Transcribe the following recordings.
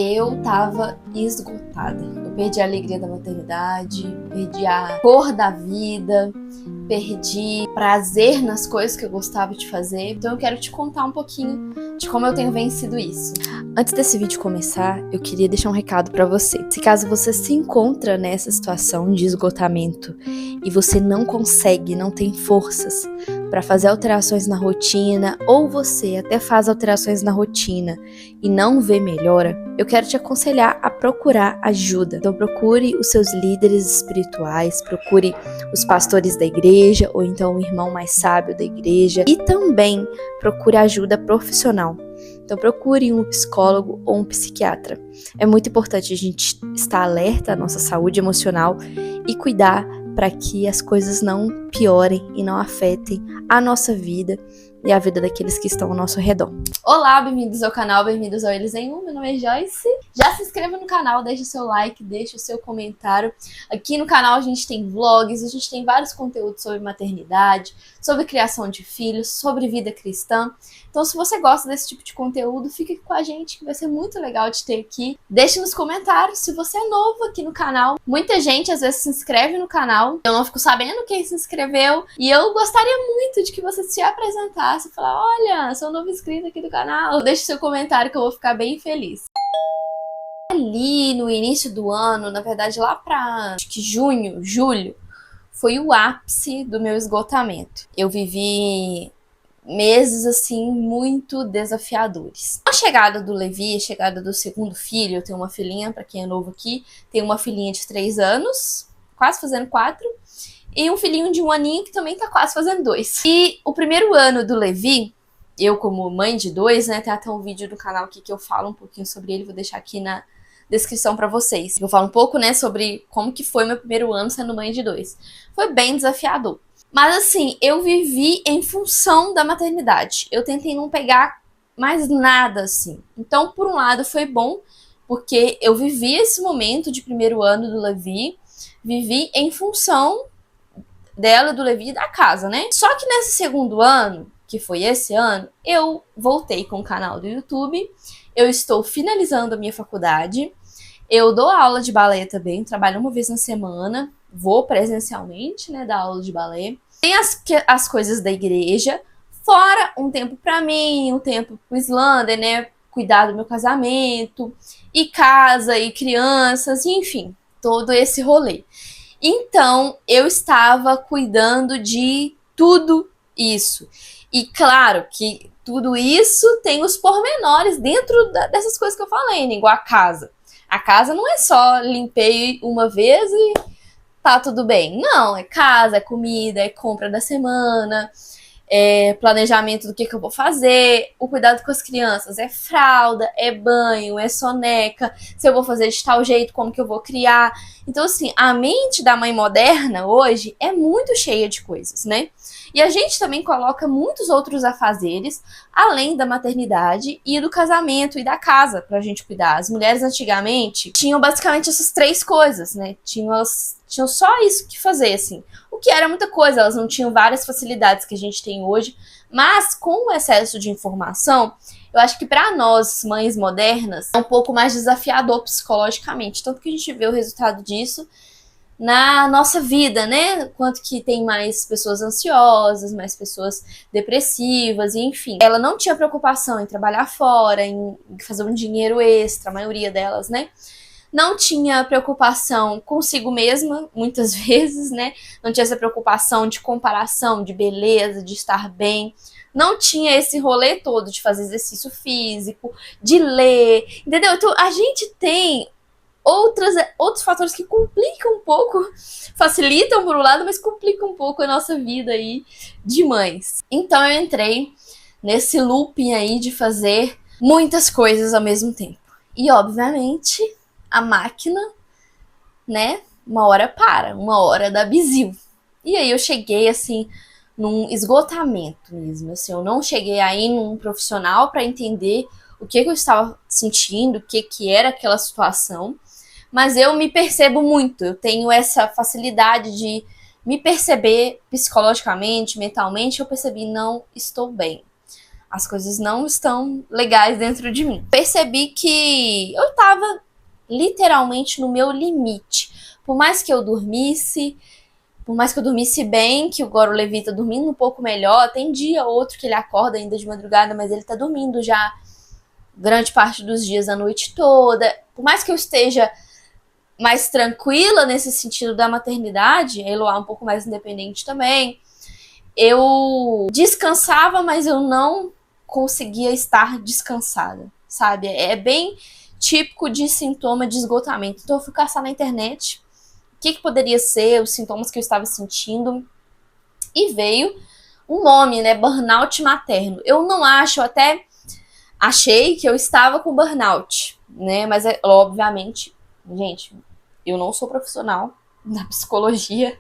Eu tava esgotada. Eu perdi a alegria da maternidade, perdi a cor da vida, perdi prazer nas coisas que eu gostava de fazer. Então eu quero te contar um pouquinho de como eu tenho vencido isso. Antes desse vídeo começar, eu queria deixar um recado pra você. Se caso você se encontra nessa situação de esgotamento e você não consegue, não tem forças para fazer alterações na rotina, ou você até faz alterações na rotina e não vê melhora, eu quero te aconselhar a procurar ajuda. Então procure os seus líderes espirituais, procure os pastores da igreja, ou então o irmão mais sábio da igreja, e também procure ajuda profissional. Então procure um psicólogo ou um psiquiatra. É muito importante a gente estar alerta à nossa saúde emocional e cuidar para que as coisas não piorem e não afetem a nossa vida e a vida daqueles que estão ao nosso redor. Olá, bem-vindos ao canal, bem-vindos ao Eles em Um, meu nome é Joyce. Já se inscreva no canal, deixa o seu like, deixa o seu comentário. Aqui no canal a gente tem vlogs, a gente tem vários conteúdos sobre maternidade, sobre criação de filhos, sobre vida cristã. Então se você gosta desse tipo de conteúdo, fique com a gente, que vai ser muito legal de ter aqui. Deixe nos comentários se você é novo aqui no canal. Muita gente às vezes se inscreve no canal, eu não fico sabendo quem se inscreveu, e eu gostaria muito de que você se apresentasse e falar: olha, sou um novo inscrito aqui do canal. Deixe seu comentário que eu vou ficar bem feliz. Ali no início do ano, na verdade lá pra acho que junho, julho, foi o ápice do meu esgotamento. Eu vivi meses assim muito desafiadores. A chegada do Levi, a chegada do segundo filho, eu tenho uma filhinha, pra quem é novo aqui, tenho uma filhinha de 3 anos, quase fazendo 4, e um filhinho de 1 aninho que também tá quase fazendo 2. E o primeiro ano do Levi, eu como mãe de 2, né, tem até um vídeo no canal aqui que eu falo um pouquinho sobre ele, vou deixar aqui na descrição pra vocês. Eu falo um pouco, né, sobre como que foi meu primeiro ano sendo mãe de 2. Foi bem desafiador. Mas assim, eu vivi em função da maternidade. Eu tentei não pegar mais nada assim. Então, por um lado, foi bom, porque eu vivi esse momento de primeiro ano do Levi, vivi em função dela, do Levi e da casa, né? Só que nesse segundo ano, que foi esse ano, eu voltei com o canal do YouTube, eu estou finalizando a minha faculdade, eu dou aula de balé também, trabalho uma vez na semana, vou presencialmente, né, dar aula de balé. Tem as coisas da igreja, fora um tempo pra mim, um tempo pro Islander, né, cuidar do meu casamento, e casa, e crianças, e enfim, todo esse rolê. Então, eu estava cuidando de tudo isso. E claro que tudo isso tem os pormenores dentro dessas coisas que eu falei, né? Igual a casa. A casa não é só limpei uma vez e tá tudo bem. Não, é casa, é comida, é compra da semana, é planejamento do que eu vou fazer, o cuidado com as crianças, é fralda, é banho, é soneca, se eu vou fazer de tal jeito, como que eu vou criar. Então, assim, a mente da mãe moderna hoje é muito cheia de coisas, né? E a gente também coloca muitos outros afazeres, além da maternidade e do casamento e da casa, pra gente cuidar. As mulheres antigamente tinham basicamente essas 3 coisas, né? Tinham só isso que fazer, assim. O que era muita coisa, elas não tinham várias facilidades que a gente tem hoje, mas com o excesso de informação, eu acho que para nós, mães modernas, é um pouco mais desafiador psicologicamente, tanto que a gente vê o resultado disso na nossa vida, né? Quanto que tem mais pessoas ansiosas, mais pessoas depressivas, enfim. Ela não tinha preocupação em trabalhar fora, em fazer um dinheiro extra, a maioria delas, né? Não tinha preocupação consigo mesma, muitas vezes, né? Não tinha essa preocupação de comparação, de beleza, de estar bem. Não tinha esse rolê todo de fazer exercício físico, de ler, entendeu? Então, a gente tem outros fatores que complicam um pouco, facilitam por um lado, mas complicam um pouco a nossa vida aí de mães. Então, eu entrei nesse looping aí de fazer muitas coisas ao mesmo tempo. E, obviamente, a máquina, né, uma hora dá bizil. E aí eu cheguei, assim, num esgotamento mesmo, assim, eu não cheguei aí num profissional para entender o que eu estava sentindo, o que era aquela situação, mas eu me percebo muito, eu tenho essa facilidade de me perceber psicologicamente, mentalmente, eu percebi, não estou bem. As coisas não estão legais dentro de mim. Percebi que eu tava literalmente no meu limite. Por mais que eu dormisse bem, que o Goro Levi tá dormindo um pouco melhor, tem dia ou outro que ele acorda ainda de madrugada, mas ele tá dormindo já grande parte dos dias, a noite toda. Por mais que eu esteja mais tranquila nesse sentido da maternidade, a Eloá um pouco mais independente também, eu descansava, mas eu não conseguia estar descansada, sabe? É bem típico de sintoma de esgotamento. Então eu fui caçar na internet o que poderia ser os sintomas que eu estava sentindo e veio um nome, né? Burnout materno. Eu não acho, eu até achei que eu estava com burnout, né? Mas obviamente, gente, eu não sou profissional da psicologia.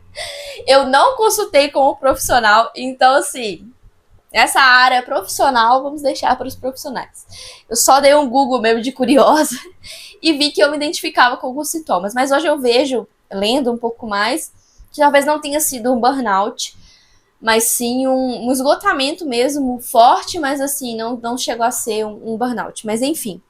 Eu não consultei com um profissional, então assim, essa área profissional, vamos deixar para os profissionais. Eu só dei um Google mesmo de curiosa e vi que eu me identificava com alguns sintomas. Mas hoje eu vejo, lendo um pouco mais, que talvez não tenha sido um burnout, mas sim um esgotamento mesmo forte, mas assim, não chegou a ser um burnout. Mas enfim,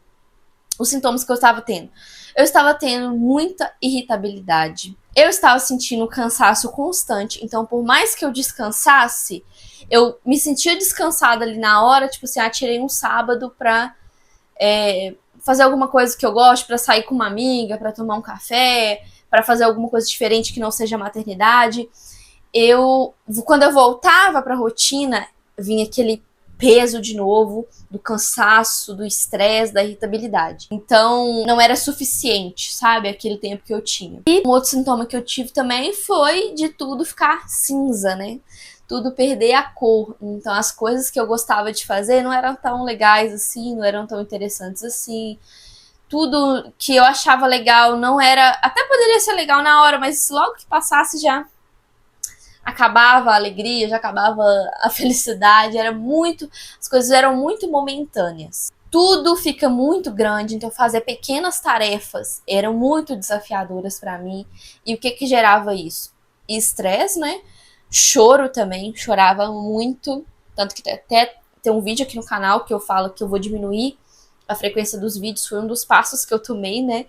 os sintomas que eu estava tendo. Eu estava tendo muita irritabilidade. Eu estava sentindo cansaço constante. Então, por mais que eu descansasse, eu me sentia descansada ali na hora. Tipo assim, tirei um sábado pra fazer alguma coisa que eu gosto, pra sair com uma amiga, pra tomar um café, pra fazer alguma coisa diferente que não seja maternidade. Quando eu voltava pra rotina, vinha aquele peso de novo, do cansaço, do estresse, da irritabilidade. Então, não era suficiente, sabe, aquele tempo que eu tinha. E um outro sintoma que eu tive também foi de tudo ficar cinza, né? Tudo perder a cor. Então, as coisas que eu gostava de fazer não eram tão legais assim, não eram tão interessantes assim. Tudo que eu achava legal não era... Até poderia ser legal na hora, mas logo que passasse já acabava a alegria, já acabava a felicidade, as coisas eram muito momentâneas. Tudo fica muito grande, então fazer pequenas tarefas eram muito desafiadoras para mim. E o que gerava isso? Estresse, né? Choro também, chorava muito, tanto que até tem um vídeo aqui no canal que eu falo que eu vou diminuir a frequência dos vídeos, foi um dos passos que eu tomei, né?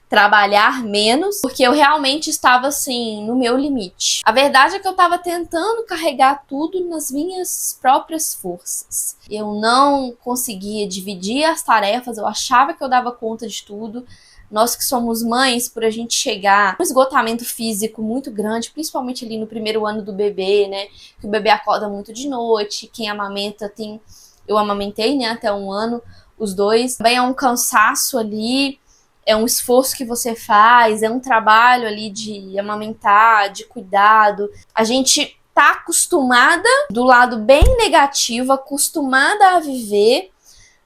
Trabalhar menos, porque eu realmente estava assim no meu limite. A verdade é que eu estava tentando carregar tudo nas minhas próprias forças. Eu não conseguia dividir as tarefas, eu achava que eu dava conta de tudo. Nós que somos mães, por a gente chegar a um esgotamento físico muito grande, principalmente ali no primeiro ano do bebê, né? Que o bebê acorda muito de noite, quem amamenta tem... Eu amamentei, né, até 1 ano, os dois. Também é um cansaço ali, é um esforço que você faz, é um trabalho ali de amamentar, de cuidado. A gente tá acostumada, do lado bem negativo, acostumada a viver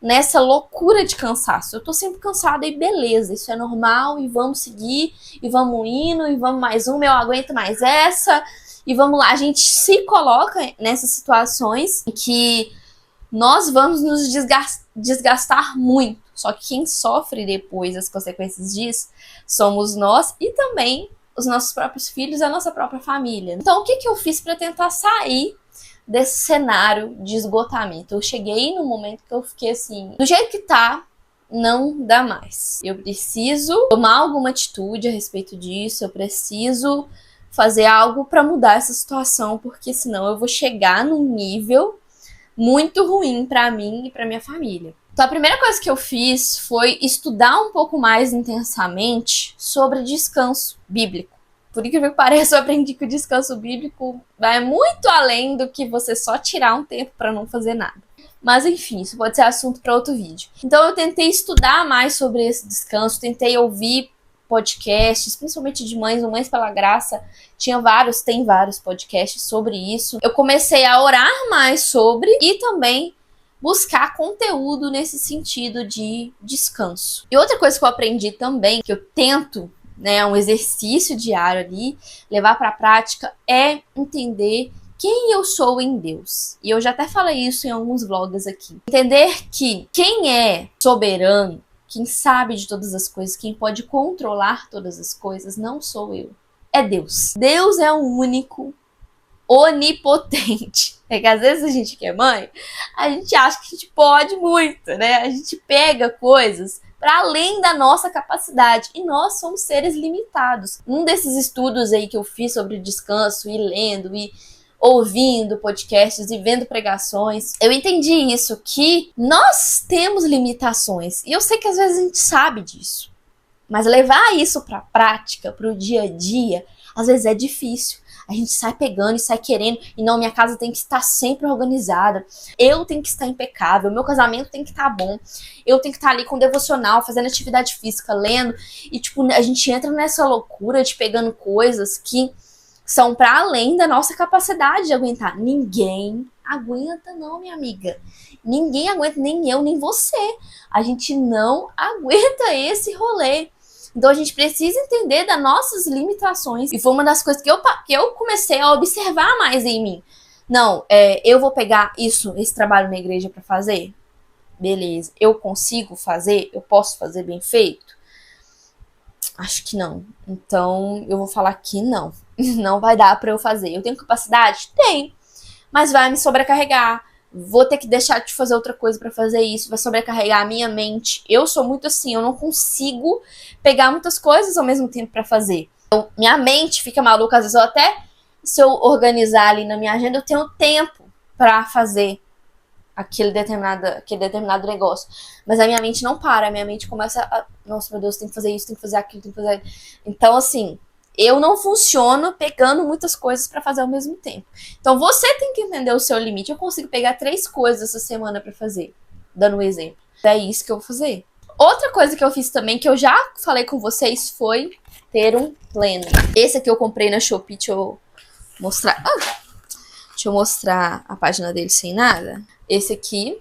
nessa loucura de cansaço. Eu tô sempre cansada e beleza, isso é normal e vamos seguir, e vamos indo, e vamos mais uma, eu aguento mais essa, e vamos lá. A gente se coloca nessas situações em que nós vamos nos desgastar muito. Só que quem sofre depois as consequências disso somos nós e também os nossos próprios filhos, a nossa própria família. Então, o que eu fiz para tentar sair desse cenário de esgotamento? Eu cheguei no momento que eu fiquei assim, do jeito que tá, não dá mais. Eu preciso tomar alguma atitude a respeito disso, eu preciso fazer algo para mudar essa situação, porque senão eu vou chegar num nível muito ruim para mim e para minha família. Então a primeira coisa que eu fiz foi estudar um pouco mais intensamente sobre descanso bíblico. Por incrível que pareça, eu aprendi que o descanso bíblico vai muito além do que você só tirar um tempo para não fazer nada. Mas enfim, isso pode ser assunto para outro vídeo. Então eu tentei estudar mais sobre esse descanso, tentei ouvir podcasts, principalmente de mães, o Mães pela Graça, tem vários podcasts sobre isso. Eu comecei a orar mais sobre e também buscar conteúdo nesse sentido de descanso. E outra coisa que eu aprendi também, que eu tento, né, um exercício diário ali, levar para a prática, é entender quem eu sou em Deus. E eu já até falei isso em alguns vlogs aqui. Entender que quem é soberano, quem sabe de todas as coisas, quem pode controlar todas as coisas, não sou eu. É Deus. Deus é o único onipotente. É que às vezes a gente que é mãe, a gente acha que a gente pode muito, né? A gente pega coisas para além da nossa capacidade. E nós somos seres limitados. Um desses estudos aí que eu fiz sobre descanso, e lendo, e ouvindo podcasts e vendo pregações, eu entendi isso, que nós temos limitações. E eu sei que às vezes a gente sabe disso. Mas levar isso para a prática, para o dia a dia, às vezes é difícil. A gente sai pegando e sai querendo, e não, minha casa tem que estar sempre organizada, eu tenho que estar impecável, meu casamento tem que estar bom, eu tenho que estar ali com devocional, fazendo atividade física, lendo, e tipo, a gente entra nessa loucura de pegando coisas que são para além da nossa capacidade de aguentar. Ninguém aguenta não, minha amiga. Ninguém aguenta, nem eu, nem você. A gente não aguenta esse rolê. Então a gente precisa entender das nossas limitações. E foi uma das coisas que eu comecei a observar mais em mim. Não, eu vou pegar esse trabalho na igreja para fazer? Beleza. Eu consigo fazer? Eu posso fazer bem feito? Acho que não. Então eu vou falar que não. Não vai dar para eu fazer. Eu tenho capacidade? Tenho. Mas vai me sobrecarregar. Vou ter que deixar de fazer outra coisa pra fazer isso, vai sobrecarregar a minha mente. Eu sou muito assim, eu não consigo pegar muitas coisas ao mesmo tempo pra fazer. Então, minha mente fica maluca, às vezes se eu organizar ali na minha agenda, eu tenho tempo pra fazer aquele determinado negócio. Mas a minha mente não para, a minha mente começa a, nossa, meu Deus, tem que fazer isso, tem que fazer aquilo, tem que fazer... Então, assim, eu não funciono pegando muitas coisas para fazer ao mesmo tempo. Então você tem que entender o seu limite. Eu consigo pegar 3 coisas essa semana para fazer, dando um exemplo. É isso que eu vou fazer. Outra coisa que eu fiz também, que eu já falei com vocês, foi ter um planner. Esse aqui eu comprei na Shopee, deixa eu mostrar. Deixa eu mostrar a página dele sem nada. Esse aqui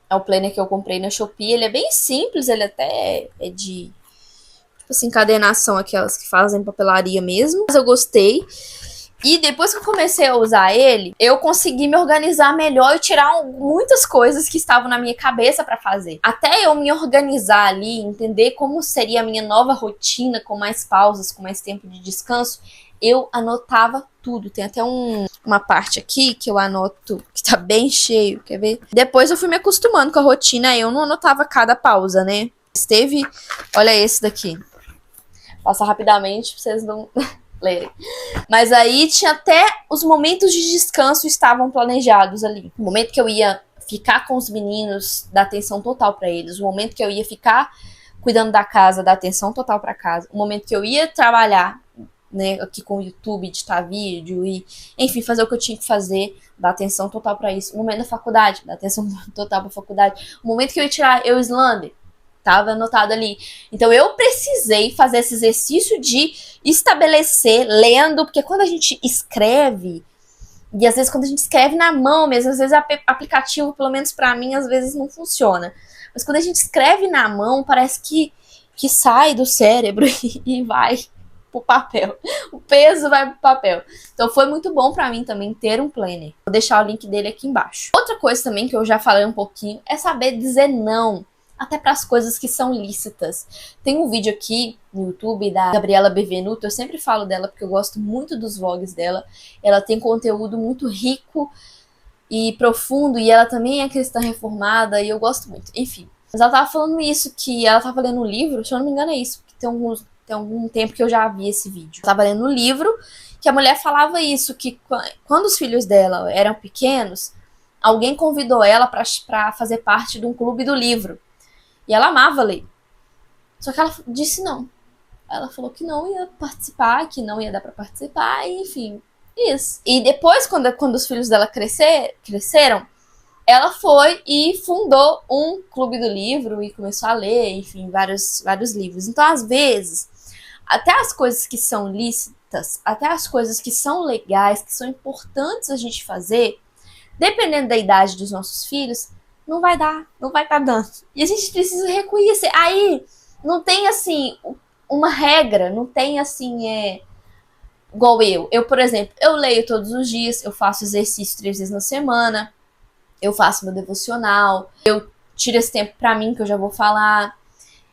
é o planner que eu comprei na Shopee. Ele é bem simples, ele até é de... assim, encadernação, aquelas que fazem papelaria mesmo. Mas eu gostei. E depois que eu comecei a usar ele, eu consegui me organizar melhor e tirar muitas coisas que estavam na minha cabeça pra fazer. Até eu me organizar ali, entender como seria a minha nova rotina, com mais pausas, com mais tempo de descanso, eu anotava tudo. Tem até uma parte aqui que eu anoto, que tá bem cheio, quer ver? Depois eu fui me acostumando com a rotina, eu não anotava cada pausa, né? Teve, olha esse daqui. Passar rapidamente pra vocês não lerem. Mas aí tinha até os momentos de descanso estavam planejados ali. O momento que eu ia ficar com os meninos, dar atenção total pra eles. O momento que eu ia ficar cuidando da casa, dar atenção total pra casa. O momento que eu ia trabalhar, né, aqui com o YouTube, editar vídeo e, enfim, fazer o que eu tinha que fazer, dar atenção total pra isso. O momento da faculdade, dar atenção total pra faculdade. O momento que eu ia tirar o Islander, estava anotado ali. Então eu precisei fazer esse exercício de estabelecer, lendo, porque quando a gente escreve, e às vezes quando a gente escreve na mão mesmo, às vezes aplicativo, pelo menos pra mim, às vezes não funciona. Mas quando a gente escreve na mão, parece que sai do cérebro e vai pro papel. O peso vai pro papel. Então foi muito bom pra mim também ter um planner. Vou deixar o link dele aqui embaixo. Outra coisa também que eu já falei um pouquinho é saber dizer não. Até para as coisas que são lícitas. Tem um vídeo aqui no YouTube da Gabriela Bevenuto, eu sempre falo dela porque eu gosto muito dos vlogs dela. Ela tem conteúdo muito rico e profundo, e ela também é cristã reformada, e eu gosto muito. Enfim, mas ela tava falando isso, que ela tava lendo um livro, se eu não me engano é isso, porque tem algum tempo que eu já vi esse vídeo. Ela tava lendo um livro que a mulher falava isso, que quando os filhos dela eram pequenos, alguém convidou ela para fazer parte de um clube do livro. E ela amava ler. Só que ela disse não. Ela falou que não ia participar, que não ia dar pra participar, e enfim, isso. E depois, quando os filhos dela cresceram, ela foi e fundou um clube do livro e começou a ler, enfim, vários livros. Então, às vezes, até as coisas que são lícitas, até as coisas que são legais, que são importantes a gente fazer, dependendo da idade dos nossos filhos, não vai estar dando. E a gente precisa reconhecer. Aí, não tem, assim, uma regra, não tem, assim, igual eu. Eu, por exemplo, eu leio todos os dias, eu faço exercício 3 vezes na semana, eu faço meu devocional, eu tiro esse tempo pra mim, que eu já vou falar,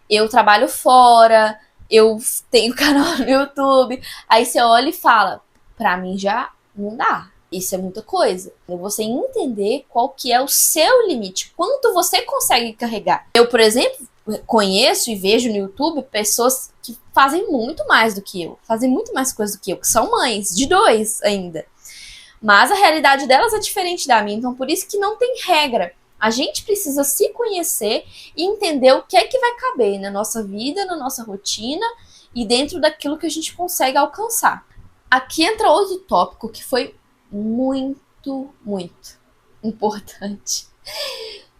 eu trabalho fora, eu tenho canal no YouTube. Aí você olha e fala, pra mim já não dá. Isso é muita coisa. É você entender qual que é o seu limite, quanto você consegue carregar. Eu, por exemplo, conheço e vejo no YouTube pessoas que fazem muito mais do que eu, fazem muito mais coisas do que eu, que são mães, de 2 ainda. Mas a realidade delas é diferente da minha, então por isso que não tem regra. A gente precisa se conhecer e entender o que é que vai caber na nossa vida, na nossa rotina e dentro daquilo que a gente consegue alcançar. Aqui entra outro tópico que foi muito, muito importante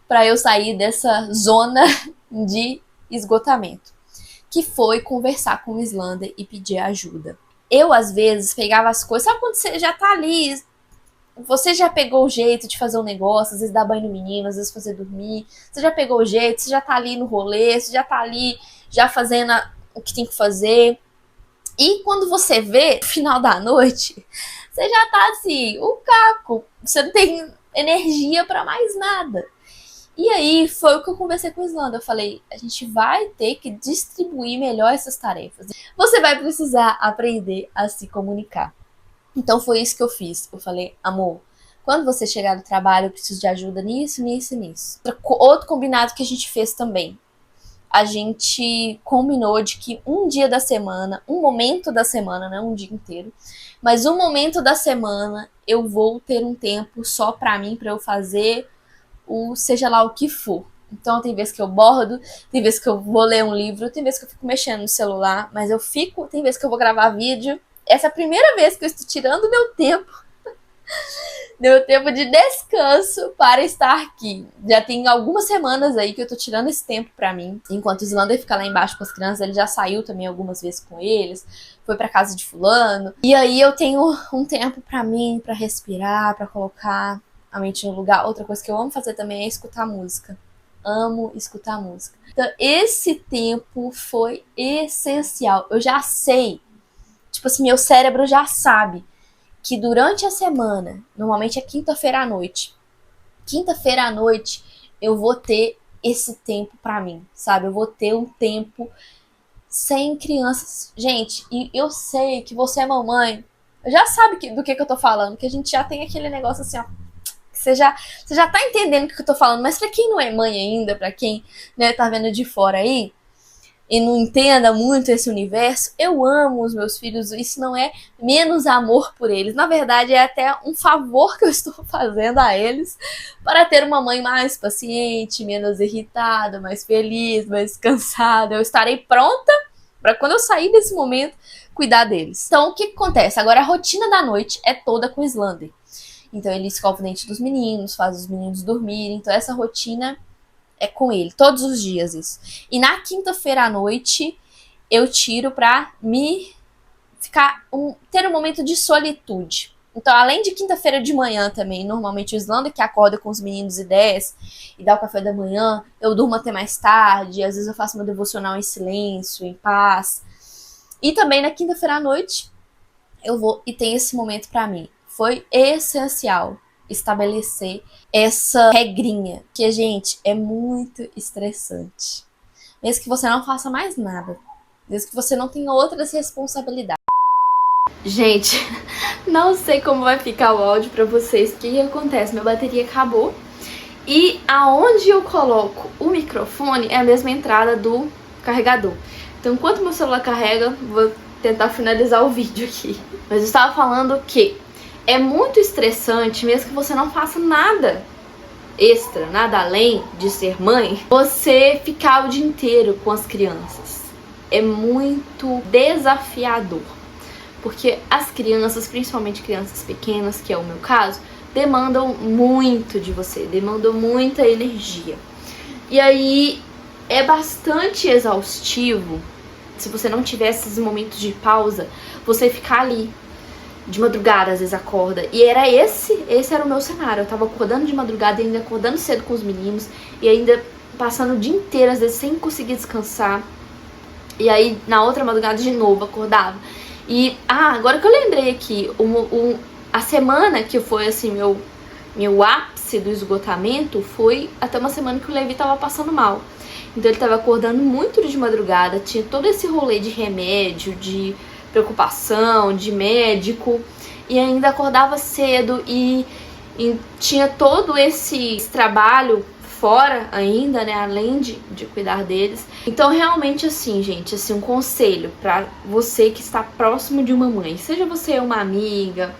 para eu sair dessa zona de esgotamento, que foi conversar com o Islander e pedir ajuda. Eu, às vezes, pegava as coisas, sabe quando você já tá ali, você já pegou o jeito de fazer um negócio, às vezes dar banho no menino, às vezes fazer dormir, você já pegou o jeito, você já tá ali no rolê, você já tá ali já fazendo o que tem que fazer. E quando você vê, no final da noite, você já tá assim, o caco, você não tem energia pra mais nada. E aí foi o que eu conversei com o Islander. Eu falei, a gente vai ter que distribuir melhor essas tarefas. Você vai precisar aprender a se comunicar. Então foi isso que eu fiz. Eu falei, amor, quando você chegar no trabalho, eu preciso de ajuda nisso, nisso e nisso. Outro combinado que a gente fez também. A gente combinou de que um dia da semana, um momento da semana, não um dia inteiro, mas um momento da semana eu vou ter um tempo só pra mim, pra eu fazer o seja lá o que for. Então tem vezes que eu bordo, tem vezes que eu vou ler um livro, tem vezes que eu fico mexendo no celular, mas tem vezes que eu vou gravar vídeo. Essa é a primeira vez que eu estou tirando meu tempo de descanso para estar aqui. Já tem algumas semanas aí que eu tô tirando esse tempo pra mim. Enquanto o Islander fica lá embaixo com as crianças, ele já saiu também algumas vezes com eles, foi pra casa de fulano. E aí eu tenho um tempo pra mim, pra respirar, pra colocar a mente no lugar. Outra coisa que eu amo fazer também é escutar música. Amo escutar música. Então esse tempo foi essencial. Eu já sei, tipo assim, meu cérebro já sabe que durante a semana, normalmente é quinta-feira à noite, eu vou ter esse tempo pra mim, sabe? Eu vou ter um tempo sem crianças. Gente, e eu sei que você é mamãe, já sabe do que eu tô falando, que a gente já tem aquele negócio assim, ó, você já tá entendendo o que eu tô falando, mas pra quem não é mãe ainda, pra quem, né, tá vendo de fora aí, e não entenda muito esse universo, eu amo os meus filhos, isso não é menos amor por eles, na verdade é até um favor que eu estou fazendo a eles para ter uma mãe mais paciente, menos irritada, mais feliz, mais cansada. Eu estarei pronta para quando eu sair desse momento cuidar deles. Então o que acontece? Agora a rotina da noite é toda com o Islander, então ele escova o dente dos meninos, faz os meninos dormirem, então essa rotina é com ele, todos os dias isso. E na quinta-feira à noite, eu tiro pra ter um momento de solitude. Então, além de quinta-feira de manhã também, normalmente o Islander que acorda com os meninos e 10 e dá o café da manhã, eu durmo até mais tarde, às vezes eu faço meu devocional em silêncio, em paz. E também na quinta-feira à noite, eu vou e tenho esse momento pra mim. Foi essencial estabelecer essa regrinha, que, gente, é muito estressante. Mesmo que você não faça mais nada, mesmo que você não tenha outras responsabilidades. Gente, não sei como vai ficar o áudio pra vocês. O que acontece? Minha bateria acabou e aonde eu coloco o microfone é a mesma entrada do carregador. Então, enquanto meu celular carrega, vou tentar finalizar o vídeo aqui. Mas eu estava falando que é muito estressante, mesmo que você não faça nada extra, nada além de ser mãe, você ficar o dia inteiro com as crianças. É muito desafiador, porque as crianças, principalmente crianças pequenas, que é o meu caso, demandam muito de você, demandam muita energia. E aí é bastante exaustivo, se você não tiver esses momentos de pausa, você ficar ali de madrugada, às vezes acorda. E era esse era o meu cenário. Eu tava acordando de madrugada e ainda acordando cedo com os meninos. E ainda passando o dia inteiro, às vezes, sem conseguir descansar. E aí, na outra madrugada, de novo, acordava. E, agora que eu lembrei aqui, a semana que foi, assim, meu ápice do esgotamento foi até uma semana que o Levi tava passando mal. Então, ele tava acordando muito de madrugada. Tinha todo esse rolê de remédio, de preocupação, de médico, e ainda acordava cedo e tinha todo esse trabalho fora ainda, né, além de cuidar deles. Então realmente assim, gente, assim, um conselho pra você que está próximo de uma mãe, seja você uma amiga,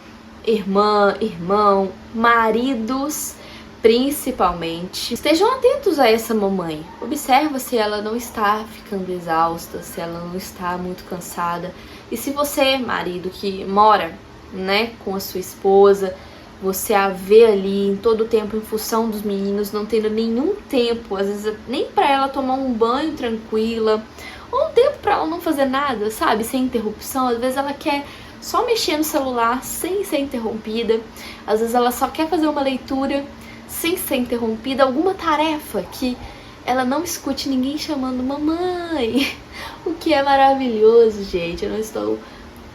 irmã, irmão, maridos principalmente, estejam atentos a essa mamãe. Observa se ela não está ficando exausta, se ela não está muito cansada. E se você, marido, que mora, né, com a sua esposa, você a vê ali em todo o tempo em função dos meninos, não tendo nenhum tempo, às vezes nem pra ela tomar um banho tranquila, ou um tempo pra ela não fazer nada, sabe, sem interrupção. Às vezes ela quer só mexer no celular sem ser interrompida, às vezes ela só quer fazer uma leitura sem ser interrompida, alguma tarefa que ela não escute ninguém chamando mamãe, o que é maravilhoso, gente. Eu não estou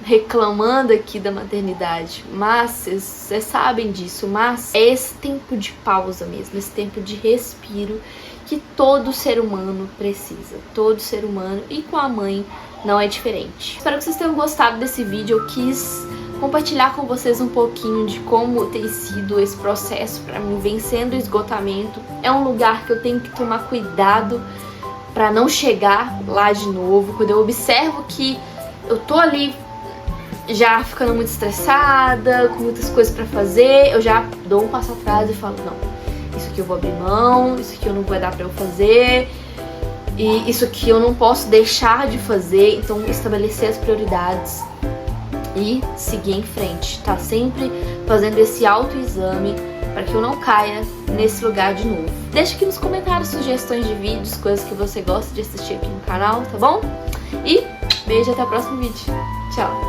reclamando aqui da maternidade, mas vocês sabem disso, mas é esse tempo de pausa mesmo, esse tempo de respiro que todo ser humano precisa, todo ser humano, e com a mãe não é diferente. Espero que vocês tenham gostado desse vídeo. Eu quis compartilhar com vocês um pouquinho de como tem sido esse processo para mim vencendo o esgotamento. É um lugar que eu tenho que tomar cuidado para não chegar lá de novo. Quando eu observo que eu tô ali já ficando muito estressada, com muitas coisas pra fazer, eu já dou um passo atrás e falo, não, isso aqui eu vou abrir mão, isso aqui eu não vai dar pra eu fazer, e isso aqui eu não posso deixar de fazer. Então estabelecer as prioridades e seguir em frente, tá sempre fazendo esse autoexame para que eu não caia nesse lugar de novo. Deixa aqui nos comentários sugestões de vídeos, coisas que você gosta de assistir aqui no canal, tá bom? E beijo, até o próximo vídeo. Tchau!